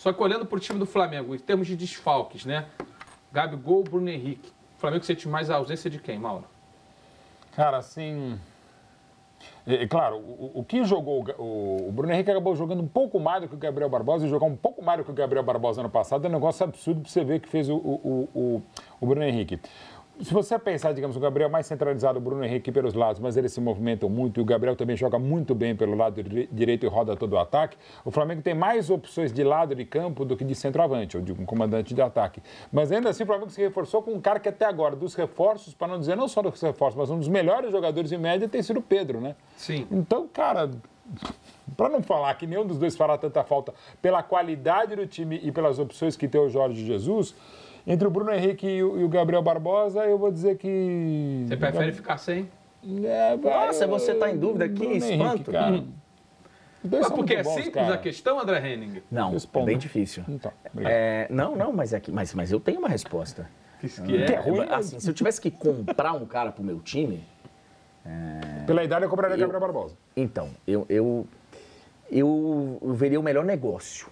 Só que olhando para o time do Flamengo, em termos de desfalques, né? Gabigol, Bruno Henrique. O Flamengo sente mais a ausência de quem, Mauro? Cara, assim... claro, o que jogou... O Bruno Henrique acabou jogando um pouco mais do que o Gabriel Barbosa e jogou um pouco mais do que o Gabriel Barbosa ano passado. É um negócio absurdo para você ver que fez o Bruno Henrique. Se você pensar, digamos, o Gabriel mais centralizado, o Bruno Henrique pelos lados, mas eles se movimentam muito e o Gabriel também joga muito bem pelo lado direito e roda todo o ataque, o Flamengo tem mais opções de lado de campo do que de centroavante, ou de um comandante de ataque. Mas ainda assim o Flamengo se reforçou com um cara que até agora, dos reforços, para não dizer não só dos reforços, mas um dos melhores jogadores em média tem sido o Pedro, né? Sim. Então, cara... Para não falar que nenhum dos dois fará tanta falta pela qualidade do time e pelas opções que tem o Jorge Jesus... Entre o Bruno Henrique e o Gabriel Barbosa, eu vou dizer que... Você prefere ficar sem? Nossa, você está em dúvida aqui, espanto. Mas porque é simples a questão, André Henning? Não, é bem difícil. Então, não, mas eu tenho uma resposta. Que é ruim. Assim, se eu tivesse que comprar um cara para o meu time... Pela idade eu compraria o Gabriel Barbosa. Então, eu veria o melhor negócio.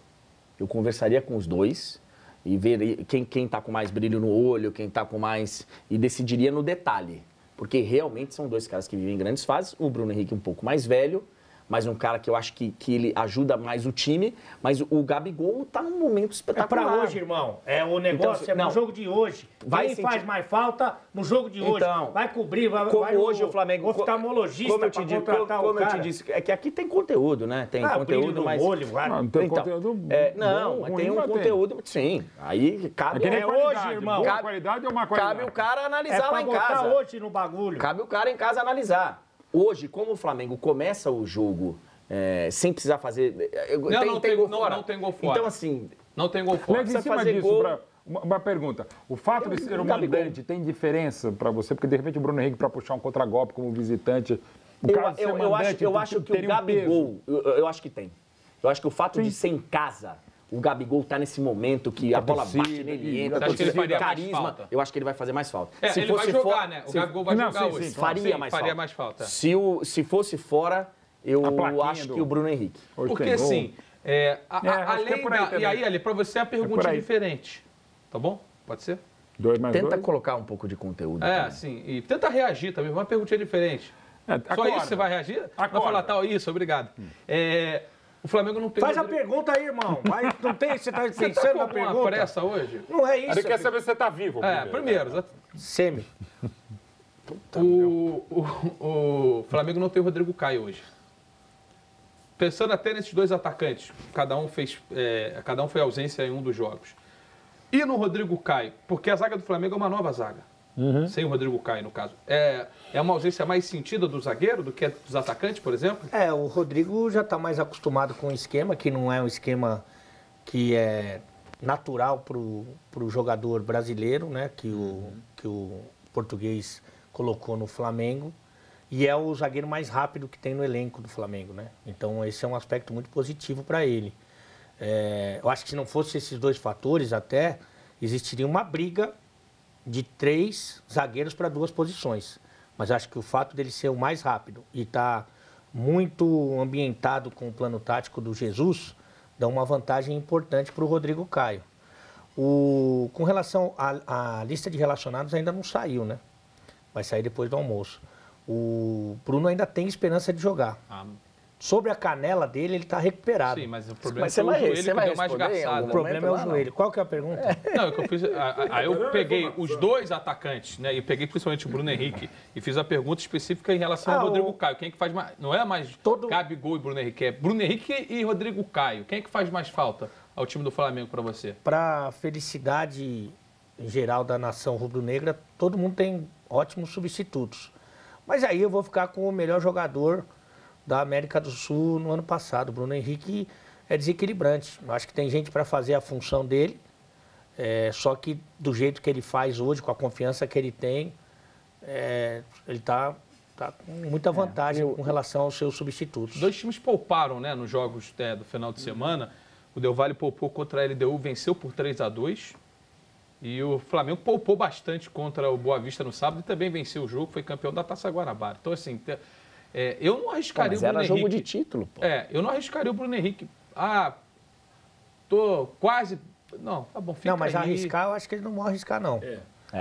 Eu conversaria com os dois... E ver quem está com mais brilho no olho, quem está com mais... E decidiria no detalhe. Porque realmente são dois caras que vivem em grandes fases. O Bruno Henrique um pouco mais velho, mas um cara que eu acho que ele ajuda mais o time. Mas o Gabigol está num momento espetacular. É para hoje, irmão. É o negócio, então, no jogo de hoje. Quem faz mais falta no jogo de hoje? Então, vai cobrir, vai hoje o Flamengo... Oftalmologista para contratar o cara. Como eu te disse, é que aqui tem conteúdo, né? Tem conteúdo, mas... Olho, não tem conteúdo mas tem um conteúdo... Sim, aí cabe... hoje, irmão. Boa qualidade ou má qualidade? Cabe o cara analisar lá em casa. É para botar hoje no bagulho. Cabe o cara em casa analisar. Hoje, como o Flamengo começa o jogo sem precisar fazer... Não tem gol fora. Então, assim... Não tem gol fora. Mas em cima disso, uma pergunta. O fato de ser um mandante tem diferença para você? Porque, de repente, o Bruno Henrique, para puxar um contragolpe como visitante... Eu acho que o Gabigol... Eu acho que tem. Eu acho que o fato de ser em casa... O Gabigol está nesse momento que a bola bate nele, entra, acho que ele faria carisma. Mais falta. Eu acho que ele vai fazer mais falta. Ele vai jogar, né? O Gabigol vai jogar hoje. Faria mais falta. Se fosse fora, eu acho que o Bruno Henrique. Porque assim, além da... E aí, Ali, para você a pergunta é diferente. Tá bom? Pode ser? 2 mais 2. Tenta colocar um pouco de conteúdo. Sim. E tenta reagir também. Uma pergunta diferente. Só isso você vai reagir? Vai falar tal, isso, obrigado. O Flamengo não tem... Faz a pergunta aí, irmão. Mas não tem, você está pensando na pergunta? Você pressa hoje? Não é isso. Ele quer saber se você está vivo. Primeiro. Semi. O Flamengo não tem o Rodrigo Caio hoje. Pensando até nesses dois atacantes, cada um foi ausência em um dos jogos. E no Rodrigo Caio, porque a zaga do Flamengo é uma nova zaga. Sem o Rodrigo Caio, no caso. É uma ausência mais sentida do zagueiro do que dos atacantes, por exemplo? O Rodrigo já está mais acostumado com o esquema, que não é um esquema que é natural para o jogador brasileiro, né? Que o português colocou no Flamengo. E é o zagueiro mais rápido que tem no elenco do Flamengo, né? Então, esse é um aspecto muito positivo para ele. Eu acho que se não fosse esses dois fatores, até existiria uma briga de 3 zagueiros para 2 posições. Mas acho que o fato dele ser o mais rápido e estar muito ambientado com o plano tático do Jesus dá uma vantagem importante para o Rodrigo Caio. Com relação à lista de relacionados, ainda não saiu, né? Vai sair depois do almoço. O Bruno ainda tem esperança de jogar. Sobre a canela dele, ele está recuperado. Sim, mas o problema é o joelho que deu mais garçada. O problema é o joelho. Qual que é a pergunta? Não, é que eu fiz... Aí eu peguei os dois atacantes, né? E peguei principalmente o Bruno Henrique e fiz a pergunta específica em relação ao Rodrigo Caio. Quem é que faz mais... Não é mais Gabigol e Bruno Henrique, é Bruno Henrique e Rodrigo Caio. Quem é que faz mais falta ao time do Flamengo para você? Para a felicidade em geral da nação rubro-negra, todo mundo tem ótimos substitutos. Mas aí eu vou ficar com o melhor jogador da América do Sul no ano passado. O Bruno Henrique é desequilibrante. Eu acho que tem gente para fazer a função dele, só que do jeito que ele faz hoje, com a confiança que ele tem, ele está com muita vantagem com relação aos seus substitutos. 2 times pouparam, né, nos jogos do final de semana. O Del Valle poupou contra a LDU, venceu por 3-2. E o Flamengo poupou bastante contra o Boa Vista no sábado e também venceu o jogo, foi campeão da Taça Guanabara. Então, assim... eu não arriscaria o Bruno Henrique. Mas era jogo de título, pô. Eu não arriscaria o Bruno Henrique. tô quase... Não, tá bom, fica Não, mas aí. arriscar, eu acho que eles não vão arriscar, não.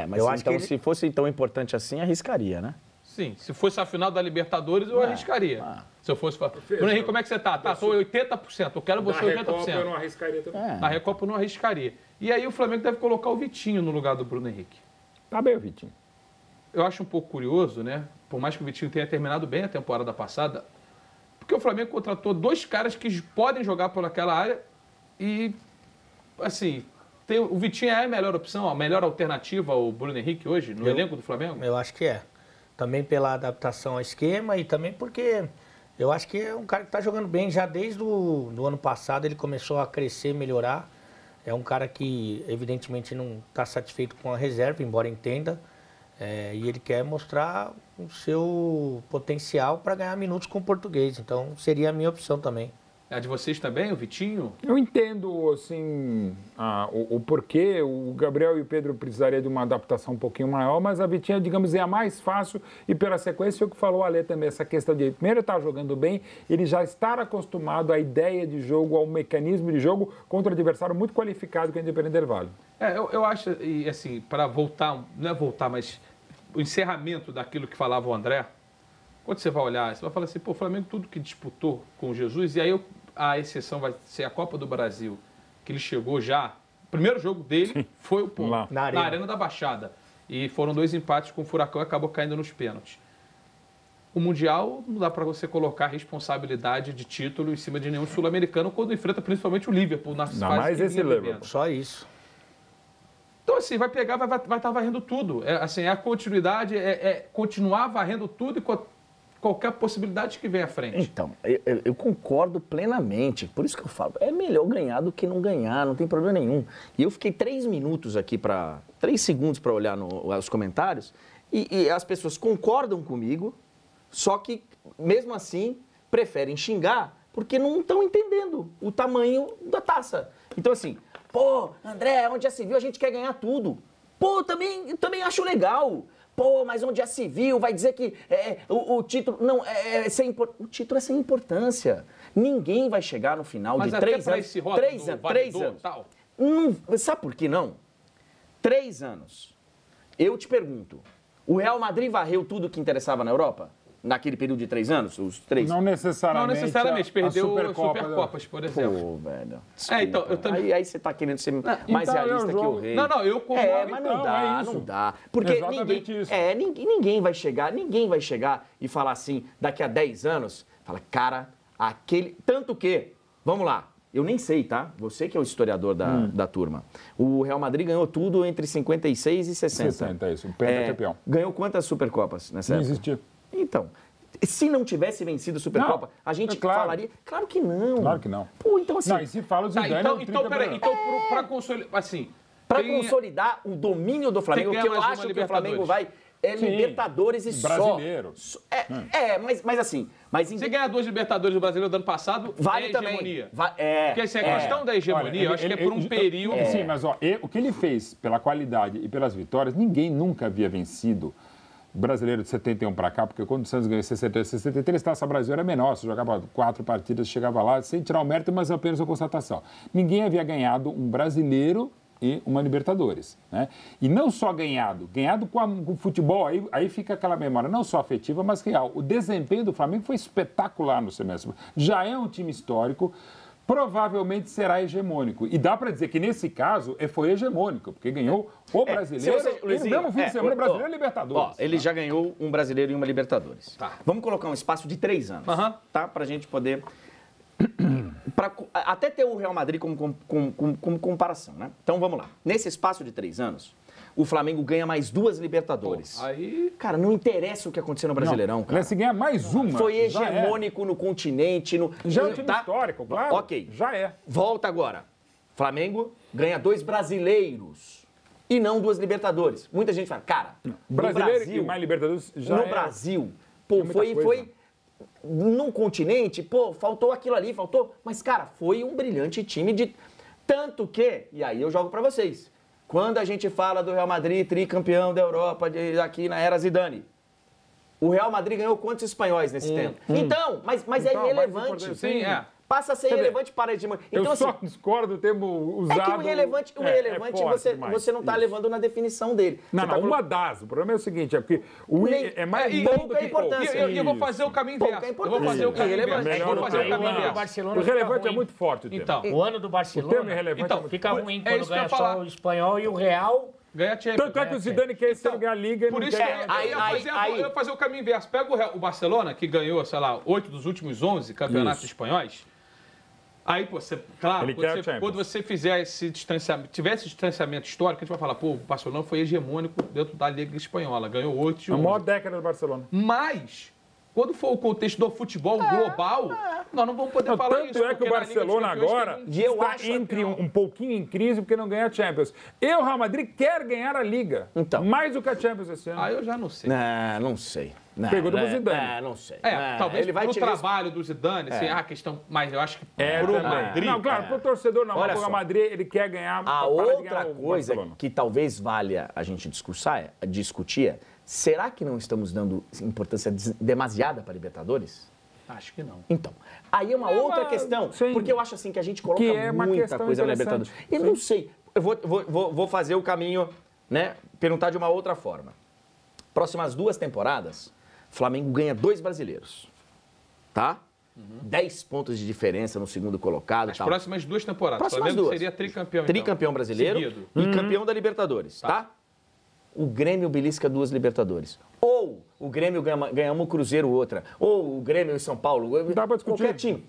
Mas Eu acho então, que ele- se fosse tão importante assim, arriscaria, né? Sim, se fosse a final da Libertadores, eu arriscaria. Se eu fosse... Bruno Henrique, como é que você tá? Tá, tô 80%, eu quero você 80%. arriscaria também. Na Recopa eu não arriscaria. E aí o Flamengo deve colocar o Vitinho no lugar do Bruno Henrique. Tá bem, Vitinho. Eu acho um pouco curioso, né? Por mais que o Vitinho tenha terminado bem a temporada passada, porque o Flamengo contratou 2 caras que podem jogar por aquela área e, assim, o Vitinho é a melhor opção, a melhor alternativa ao Bruno Henrique hoje no elenco do Flamengo? Eu acho que é. Também pela adaptação ao esquema e também porque eu acho que é um cara que está jogando bem já desde o do ano passado, ele começou a crescer, melhorar. É um cara que, evidentemente, não está satisfeito com a reserva, embora entenda. E ele quer mostrar o seu potencial para ganhar minutos com o português. Então, seria a minha opção também. É a de vocês também, o Vitinho? Eu entendo, assim, o porquê. O Gabriel e o Pedro precisariam de uma adaptação um pouquinho maior, mas a Vitinha, digamos, é a mais fácil. E pela sequência, o que falou o Alê também, essa questão de, primeiro, estar jogando bem, ele já estar acostumado à ideia de jogo, ao mecanismo de jogo contra um adversário muito qualificado que é o Independente Del Valle. Eu acho, e assim, para voltar, não é voltar, mas o encerramento daquilo que falava o André, quando você vai olhar, você vai falar assim, pô, o Flamengo tudo que disputou com o Jesus, e aí a exceção vai ser a Copa do Brasil, que ele chegou já, o primeiro jogo dele foi o Lá. na Arena da Baixada, e foram 2 empates com o Furacão e acabou caindo nos pênaltis. O Mundial não dá para você colocar responsabilidade de título em cima de nenhum sul-americano quando enfrenta principalmente o Liverpool nas Ainda fases mais que esse vinha Liverpool. vivendo. Só isso. Então, assim, vai pegar, vai estar varrendo tudo. É a continuidade, continuar varrendo tudo e qualquer possibilidade que vem à frente. Então, eu concordo plenamente. Por isso que eu falo, é melhor ganhar do que não ganhar, não tem problema nenhum. E eu fiquei 3 minutos aqui 3 segundos para olhar os comentários e as pessoas concordam comigo, só que, mesmo assim, preferem xingar porque não estão entendendo o tamanho da taça. Então, assim, pô, André, onde já se viu, a gente quer ganhar tudo. Pô, também acho legal. Pô, mas onde já se viu, vai dizer que o título... Não, o título é sem importância. Ninguém vai chegar no final mas de até 3 pra anos. esse rótulo 3 do anos. valedor 3 anos. Tal. Sabe por que não? 3 anos. Eu te pergunto, o Real Madrid varreu tudo que interessava na Europa? Naquele período de 3 anos? Os 3? Não necessariamente. Perdeu a as Supercopas, por exemplo. Pô, velho. Então, eu também... Aí você tá querendo ser mais então realista que o jogo- rei. Não, eu concordo. Mas então, não dá, é isso. não dá. Porque Exatamente isso. ninguém vai chegar e falar assim, daqui a 10 anos, fala, cara, aquele... Tanto que, vamos lá, eu nem sei, tá? Você que é o historiador da turma. O Real Madrid ganhou tudo entre 56 e 60. 60, é isso. O pentacampeão. Ganhou quantas Supercopas nessa Não época? existia. Então, se não tivesse vencido a Supercopa, Não, a gente é claro. falaria... Claro que não. Claro que não. Pô, então assim... Não, e se fala o Tá, Zidane, é o então peraí. tricampeão. Então, para consolidar... Assim, Para tem- consolidar o domínio do Flamengo, Tem que que eu ganhar mais acho uma que o Flamengo vai Libertadores. Libertadores e brasileiro. só. Mas assim... Se ganhar 2 Libertadores do Brasileiro do ano passado, Vale é também. hegemonia. Porque Porque assim, a questão da hegemonia, eu acho que é por um período... Sim, mas ó, o que ele fez pela qualidade e pelas vitórias, ninguém nunca havia vencido o brasileiro de 71 para cá, porque quando o Santos ganhou em 63, Taça Brasil era menor, você jogava 4 partidas, chegava lá, sem tirar o mérito, mas apenas uma constatação. Ninguém havia ganhado um brasileiro e uma Libertadores, né? E não só ganhado com o futebol, aí fica aquela memória não só afetiva, mas real. O desempenho do Flamengo foi espetacular no semestre. Já é um time histórico, provavelmente será hegemônico. E dá para dizer que nesse caso foi hegemônico, porque ganhou o brasileiro, e no mesmo fim de semana, brasileiro e Libertadores. Ele já ganhou um brasileiro e uma Libertadores. Tá. Vamos colocar um espaço de 3 anos, tá? Pra gente poder... até ter o Real Madrid como comparação, né? Então vamos lá. Nesse espaço de 3 anos, o Flamengo ganha mais 2 Libertadores. Aí... Cara, não interessa o que aconteceu no Brasileirão, cara. Se ganhar mais uma, Foi já é. hegemônico no continente. Já é um time tá? histórico, claro. Ok. Já é. Volta agora. Flamengo ganha 2 brasileiros e não 2 Libertadores. Muita gente fala, cara, Brasileiro no Brasil, e mais Libertadores já no é. Brasil, pô, muita foi coisa. num continente, pô, faltou aquilo ali, faltou. Mas, cara, foi um brilhante time de... Tanto que, e aí eu jogo pra vocês, quando a gente fala do Real Madrid, tricampeão da Europa, aqui na era Zidane, o Real Madrid ganhou quantos espanhóis nesse tempo? Então, mas é Então, mais irrelevante. importante, Sim, Passa a ser irrelevante para de Então, eu só discordo do termo usado. É que o irrelevante você não está levando na definição dele. Não, Você uma das. O problema é o seguinte, é porque o é mais bom do que importância. E eu vou fazer o caminho inverso. Eu vou fazer o caminho inverso. O relevante é muito forte o termo. Então, o ano do Barcelona O termo irrelevante fica ruim quando ganha só o espanhol e o Real... Ganha Champions. Tanto é que o Zidane quer esse ganhar a Liga. Por isso que eu ia fazer o caminho inverso. Pega o Barcelona, que ganhou, sei lá, 8 dos últimos 11 campeonatos espanhóis. Aí, pô, quando você fizer esse distanciamento, tiver esse distanciamento histórico, a gente vai falar, pô, o Barcelona foi hegemônico dentro da Liga Espanhola, ganhou 8 de 11. A maior década do Barcelona. Mas, quando for o contexto do futebol global, nós não vamos poder falar isso. Tanto é que o Barcelona agora está um pouquinho em crise porque não ganha a Champions. E o Real Madrid quer ganhar a Liga. Então. Mais do que a Champions esse ano. Eu já não sei. Não sei. Pegou do Zidane. Não sei. Talvez ele vai pro trabalho do Zidane, assim, a questão, mas eu acho que pro Madrid... Não, claro, pro torcedor não, mas pro Madrid ele quer ganhar... A outra coisa que talvez valha a gente discutir será que não estamos dando importância demasiada para a Libertadores? Acho que não. Então, aí é uma outra questão, porque eu acho assim que a gente coloca muita coisa na Libertadores. E não sei, eu vou fazer o caminho, né, perguntar de uma outra forma. Próximas 2 temporadas, Flamengo ganha 2 brasileiros, tá? 10 pontos de diferença no segundo colocado. As próximas 2 temporadas. Próximas Flamengo 2. Seria tricampeão, Tricampeão brasileiro seguido. E campeão da Libertadores, tá? O Grêmio belisca 2 Libertadores. Ou o Grêmio ganha um Cruzeiro outra. Ou o Grêmio e São Paulo. Dá pra discutir. Qualquer time.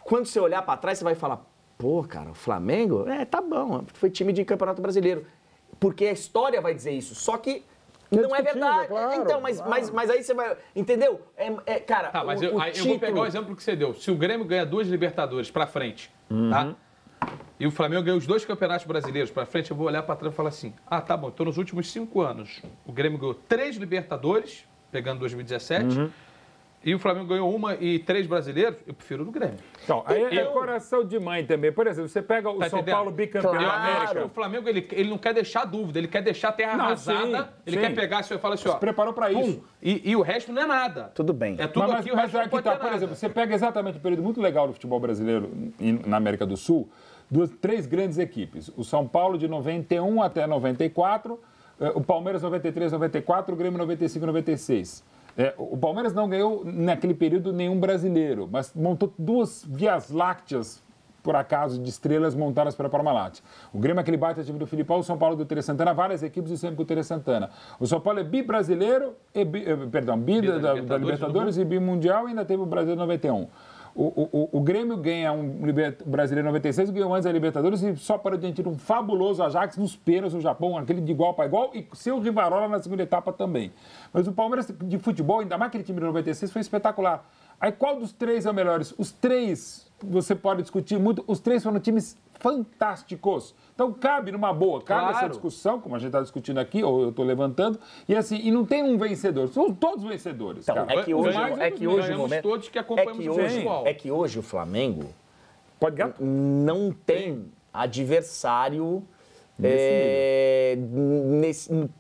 Quando você olhar para trás, você vai falar, pô, cara, o Flamengo, tá bom, foi time de Campeonato Brasileiro. Porque a história vai dizer isso. Só que não é verdade. Claro, então, mas aí você vai... Entendeu? Cara, mas eu vou pegar o exemplo que você deu. Se o Grêmio ganha 2 Libertadores pra frente, tá? E o Flamengo ganhou os 2 campeonatos brasileiros pra frente, eu vou olhar pra trás e falar assim, tá bom, então nos últimos 5 anos, o Grêmio ganhou 3 Libertadores, pegando 2017, e o Flamengo ganhou 1 e 3 brasileiros, eu prefiro do Grêmio. Então, aí é coração de mãe também. Por exemplo, você pega o São Paulo bicampeão da América. O Flamengo, ele não quer deixar dúvida, ele quer deixar a terra arrasada, ele quer pegar, você fala assim, ó... Se preparou pra isso. E o resto não é nada. Tudo bem. É tudo aqui, o resto não pode ter nada. Por exemplo, você pega exatamente um período muito legal do futebol brasileiro na América do Sul, 3 grandes equipes. O São Paulo de 91 até 94, o Palmeiras 93, 94, o Grêmio 95, 96. O Palmeiras não ganhou naquele período nenhum brasileiro, mas montou 2 vias lácteas, por acaso, de estrelas montadas pela Parmalat. O Grêmio é aquele baita time do Filipão, o São Paulo do Tere Santana, várias equipes e sempre com o Tere Santana. O São Paulo é bi-brasileiro, bi da Libertadores e bi-mundial e ainda teve o Brasil 91. O Grêmio ganha um brasileiro em 96, ganhou antes a Libertadores e só para diante de um fabuloso Ajax nos pênaltis no Japão, aquele de igual para igual, e seu Rivarola na segunda etapa também. Mas o Palmeiras de futebol, ainda mais aquele time de 96, foi espetacular. Aí qual dos 3 é o melhor? Os 3, você pode discutir muito, os 3 foram times fantásticos. Então cabe numa boa, cabe essa discussão, como a gente está discutindo aqui, ou eu estou levantando, e assim, e não tem um vencedor, são todos vencedores. Então, cara. é que hoje o momento, todos que acompanhamos o futebol. É que hoje o Flamengo Pode não tem adversário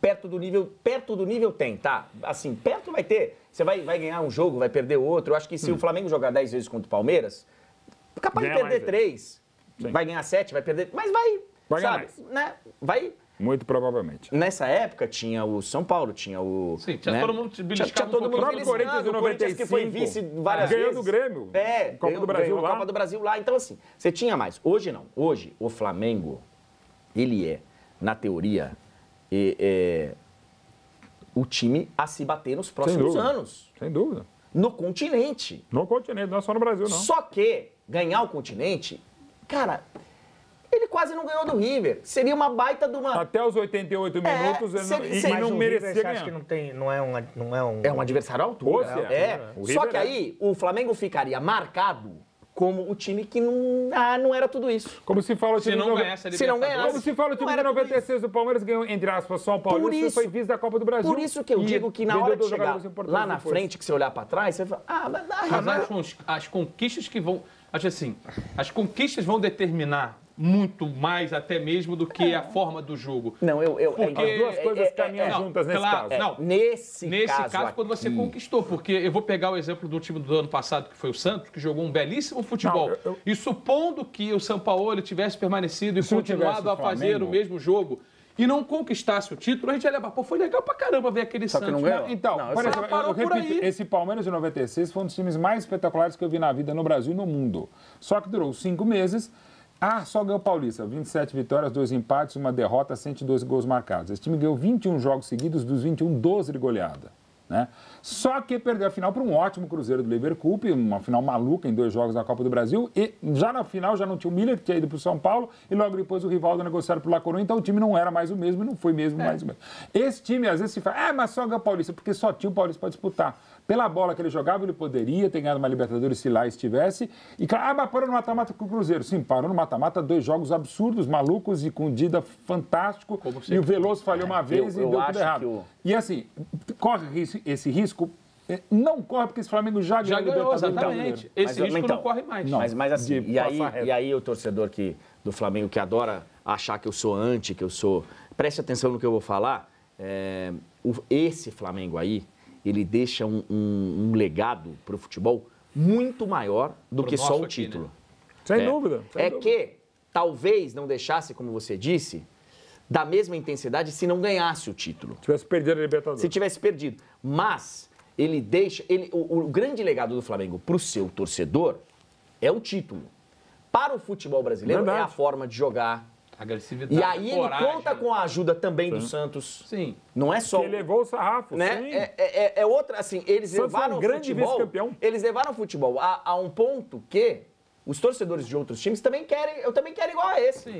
perto do nível tem, tá? Assim, perto vai ter. Você vai ganhar um jogo, vai perder outro. Eu acho que se o Flamengo jogar 10 vezes contra o Palmeiras, capaz de perder 3. Vai ganhar 7, vai perder... Mas vai sabe? Né? Vai... Muito provavelmente. Nessa época tinha o São Paulo, tinha o... Sim, tinha todo mundo beliscado. Tinha todo mundo beliscado. O Corinthians que foi vice várias vezes. Ganhou do Grêmio. Copa do Brasil lá. Copa do Brasil lá. Então, assim, você tinha mais. Hoje não. Hoje, o Flamengo, ele na teoria, o time a se bater nos próximos anos. Sem dúvida. No continente. No continente, não é só no Brasil, não. Só que ganhar o continente, cara... Ele quase não ganhou do River. Seria uma baita de uma... Até os 88 minutos ele não merecia ganhar. Acho que não é um... É um adversário à altura. Só que aí o Flamengo ficaria marcado como o time que não era tudo isso. Como se fala o time de 96. Se não ganhasse. Como se fala o time de 96, o Palmeiras ganhou, entre aspas, São Paulo. Isso foi vice da Copa do Brasil. Por isso que eu digo que na hora de chegar lá na frente, que você olhar para trás, você fala, mas as conquistas que vão... Acho assim, as conquistas vão determinar muito mais até mesmo do que a forma do jogo. Não, Porque As duas coisas caminham não, juntas nesse claro, caso. não. Nesse caso, aqui, quando você conquistou, porque eu vou pegar o exemplo do time do ano passado, que foi o Santos, que jogou um belíssimo futebol. Não, E supondo que o Sampaoli tivesse permanecido e Se eu continuado tivesse a fazer Flamengo- o mesmo jogo e não conquistasse o título, a gente ia levar, pô, foi legal pra caramba ver aquele Só que Santos. não ganhou. Então, Não, por só exemplo, parou eu por repito, aí. esse Palmeiras de 96 foi um dos times mais espetaculares que eu vi na vida no Brasil e no mundo. Só que durou 5 meses. Só ganhou o Paulista. 27 vitórias, 2 empates, 1 derrota, 102 gols marcados. Esse time ganhou 21 jogos seguidos, dos 21, 12 de goleada. Né? Só que perdeu a final para um ótimo Cruzeiro do Liverpool, uma final maluca em 2 jogos da Copa do Brasil, e já na final já não tinha o Miller, que tinha ido para o São Paulo, e logo depois o Rivaldo negociaram para o La Coruña, então o time não era mais o mesmo e não foi mesmo mais o mesmo. Esse time às vezes se fala, mas só ganhou o Paulista, porque só tinha o Paulista para disputar. Pela bola que ele jogava, ele poderia ter ganhado uma Libertadores se lá estivesse. E claro, mas parou no mata-mata com o Cruzeiro. Sim, parou no mata-mata, 2 jogos absurdos, malucos e com Dida fantástico. E o Veloso falhou uma vez e deu tudo errado. E assim, corre esse risco? Não corre, porque esse Flamengo já ganhou Libertadores. Então, Exatamente. Esse risco não corre mais. Mas assim, de e aí o torcedor do Flamengo que adora achar que eu sou anti, que eu sou... Preste atenção no que eu vou falar. Esse Flamengo aí, ele deixa um legado para o futebol muito maior do que só o título. Né? Sem dúvida. Que talvez não deixasse, como você disse, da mesma intensidade se não ganhasse o título. Tivesse perdido a Libertadores. Se tivesse perdido. Mas ele deixa... O grande legado do Flamengo para o seu torcedor é o título. Para o futebol brasileiro é a forma de jogar. Agressividade, E aí coragem. ele conta com a ajuda também do Santos. Sim. Não é só... Ele levou o sarrafo, né? sim. É outra, assim, eles Santos levaram foi um o grande futebol... vice-campeão. Eles levaram o futebol a um ponto que os torcedores de outros times também querem... Eu também quero igual a esse. Sim.